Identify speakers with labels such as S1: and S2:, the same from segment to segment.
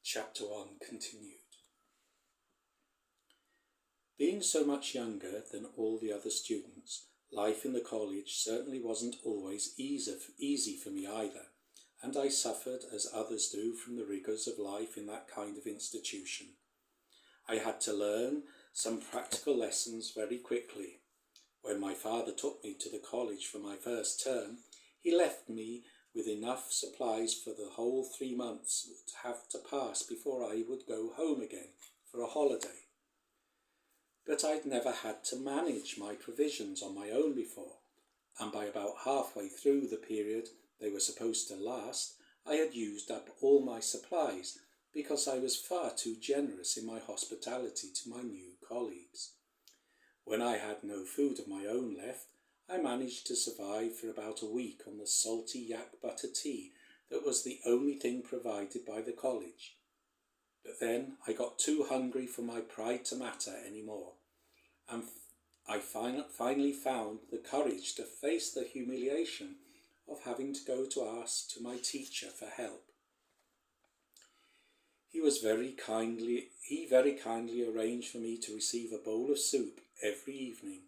S1: Chapter 1 continued. Being so much younger than all the other students, life in the college certainly wasn't always easy for me either, and I suffered as others do from the rigours of life in that kind of institution. I had to learn some practical lessons very quickly. When my father took me to the college for my first term, he left me with enough supplies for the whole 3 months would have to pass before I would go home again for a holiday. But I'd never had to manage my provisions on my own before, and by about halfway through the period they were supposed to last, I had used up all my supplies because I was far too generous in my hospitality to my new colleagues. When I had no food of my own left, I managed to survive for about a week on the salty yak butter tea that was the only thing provided by the college. But then I got too hungry for my pride to matter anymore, and I finally found the courage to face the humiliation of having to go to ask to my teacher for help. He very kindly arranged for me to receive a bowl of soup every evening,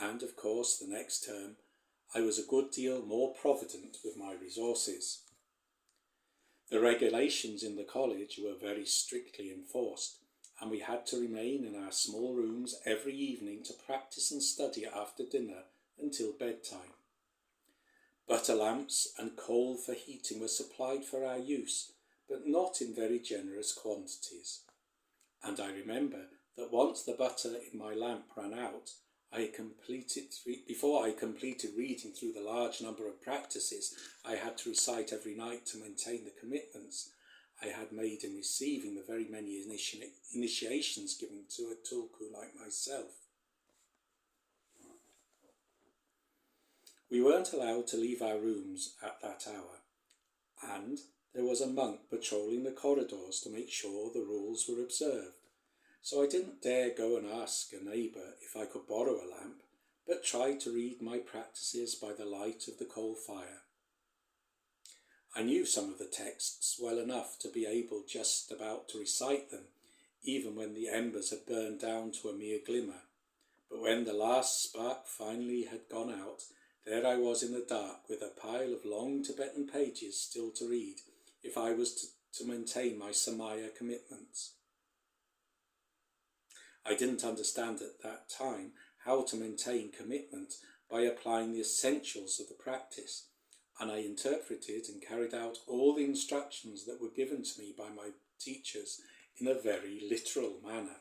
S1: and of course the next term I was a good deal more provident with my resources. The regulations in the college were very strictly enforced, and we had to remain in our small rooms every evening to practice and study after dinner until bedtime. Butter lamps and coal for heating were supplied for our use, but not in very generous quantities. And I remember that once the butter in my lamp ran out, before I completed reading through the large number of practices I had to recite every night to maintain the commitments I had made in receiving the very many initiations given to a tulku like myself. We weren't allowed to leave our rooms at that hour, and there was a monk patrolling the corridors to make sure the rules were observed. So I didn't dare go and ask a neighbour if I could borrow a lamp, but tried to read my practices by the light of the coal fire. I knew some of the texts well enough to be able just about to recite them, even when the embers had burned down to a mere glimmer. But when the last spark finally had gone out, there I was in the dark with a pile of long Tibetan pages still to read, if I was to maintain my Samaya commitments. I didn't understand at that time how to maintain commitment by applying the essentials of the practice, and I interpreted and carried out all the instructions that were given to me by my teachers in a very literal manner.